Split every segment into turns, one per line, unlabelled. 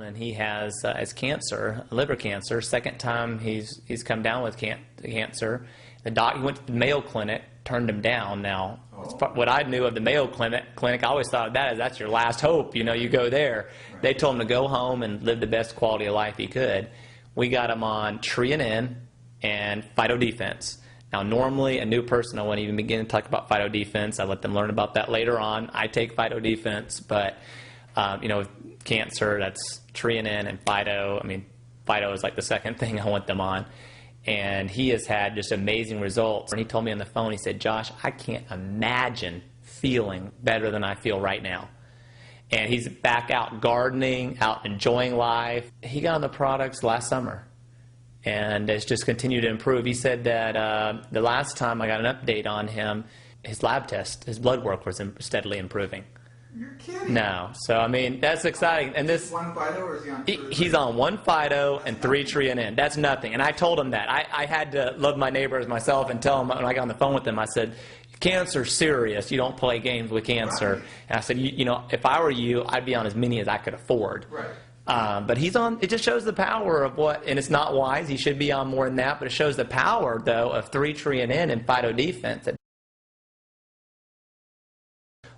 And he has cancer, liver cancer. Second time he's come down with cancer. He went to the Mayo Clinic, turned him down. Now, what I knew of the Mayo Clinic, I always thought of that as that's your last hope. You know, you go there. Right. They told him to go home and live the best quality of life he could. We got him on Trianin and Phytodefense. Now, normally, a new person, I wouldn't even begin to talk about Phytodefense. I let them learn about that later on. I take Phytodefense, but, you know, with cancer, that's Trianin and Phyto. I mean, Phyto is like the second thing I want them on. And he has had just amazing results. And he told me on the phone, he said, Josh, I can't imagine feeling better than I feel right now. And he's back out gardening, out enjoying life. He got on the products last summer. And it's just continued to improve. He said that the last time I got an update on him, his lab test, his blood work was steadily improving.
You're kidding.
No. So, I mean, that's exciting. And this,
one Phyto, or is he on
he's on 1 Phyto and 3 Trianin. That's nothing. And I told him that. I had to love my neighbors myself and tell him when I got on the phone with him, I said, cancer's serious. You don't play games with cancer.
Right.
And I said, you know, if I were you, I'd be on as many as I could afford.
Right.
But he's on, it just shows the power of what, and it's not wise, he should be on more than that, but it shows the power, though, of 3 Trianin and Phytodefense.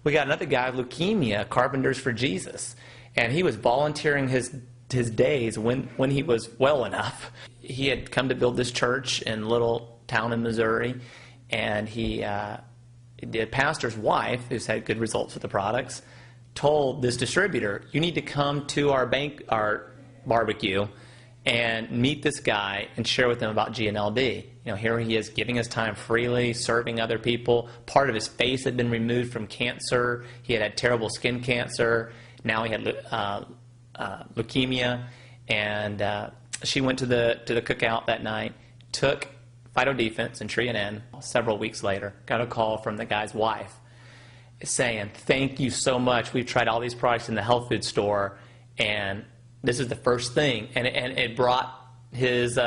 We got another guy with leukemia, Carpenters for Jesus, and he was volunteering his days when he was well enough. He had come to build this church in a little town in Missouri, and the pastor's wife, who's had good results with the products, told this distributor, you need to come to our barbecue and meet this guy and share with him about GNLD. You know, here he is giving his time freely, serving other people. Part of his face had been removed from cancer. He had terrible skin cancer. Now he had leukemia. And she went to the cookout that night, took Phytodefense and Trianin. Several weeks later, got a call from the guy's wife saying, thank you so much. We've tried all these products in the health food store, and this is the first thing. And it brought his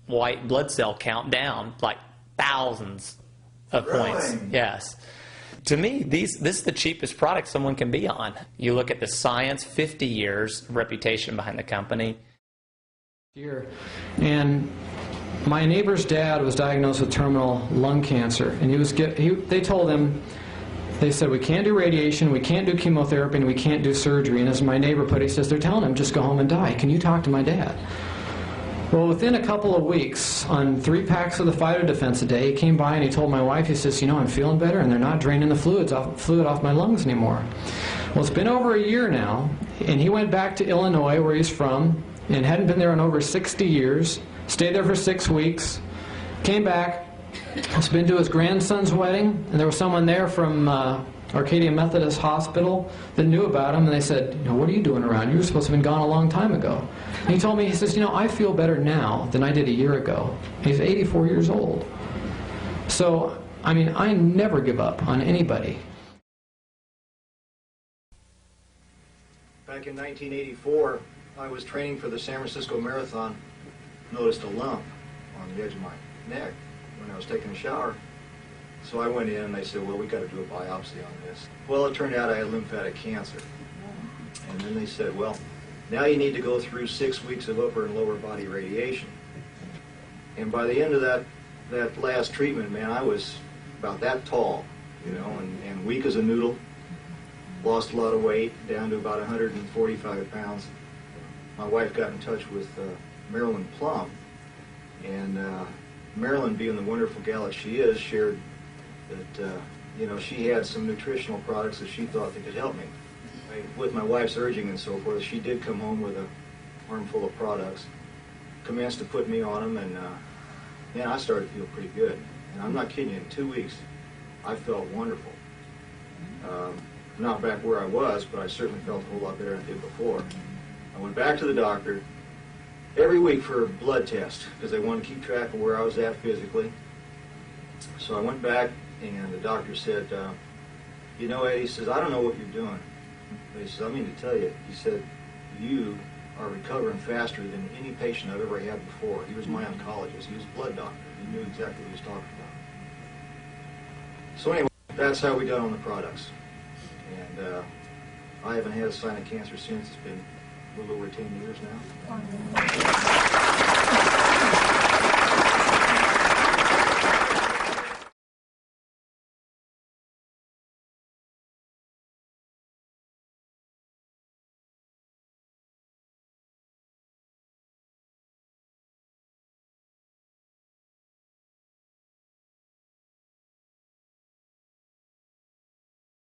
white blood cell count down like thousands of points. Yes. To me, this is the cheapest product someone can be on. You look at the science, 50 years reputation behind the company.
And my neighbor's dad was diagnosed with terminal lung cancer, and they told him, they said, we can't do radiation, we can't do chemotherapy, and we can't do surgery. And as my neighbor put it, he says, they're telling him, just go home and die. Can you talk to my dad? Well, within a couple of weeks, on 3 packs of the Phytodefense a day, he came by and he told my wife, he says, you know, I'm feeling better, and they're not draining the fluid off my lungs anymore. Well, it's been over a year now, and he went back to Illinois, where he's from, and hadn't been there in over 60 years, stayed there for 6 weeks, came back, has been to his grandson's wedding, and there was someone there from Arcadia Methodist Hospital that knew about him, and they said, you know, what are you doing around? You were supposed to have been gone a long time ago. And he told me, he says, you know, I feel better now than I did a year ago. He's 84 years old. So, I mean, I never give up on anybody.
Back in 1984, I was training for the San Francisco Marathon, noticed a lump on the edge of my neck when I was taking a shower. So I went in and they said, well, we got to do a biopsy on this. Well, it turned out I had lymphatic cancer. And then they said, well, now you need to go through 6 weeks of upper and lower body radiation. And by the end of that last treatment, man, I was about that tall, you know, and weak as a noodle. Lost a lot of weight, down to about 145 pounds. My wife got in touch with Marilyn Plum, and Marilyn, being the wonderful gal that she is, shared that you know, she had some nutritional products that she thought that could help me. With my wife's urging and so forth, she did come home with a armful of products, commenced to put me on them, and man, I started to feel pretty good. And I'm not kidding you, in 2 weeks, I felt wonderful. Not back where I was, but I certainly felt a whole lot better than I did before. I went back to the doctor every week for a blood test because they wanted to keep track of where I was at physically. So I went back, and the doctor said, you know, Ed, he says, I don't know what you're doing. But he says, I mean to tell you, he said, you are recovering faster than any patient I've ever had before. He was my oncologist. He was a blood doctor. He knew exactly what he was talking about. So anyway, that's how we got on the products. And I haven't had a sign of cancer since. It's been little over 10 years now.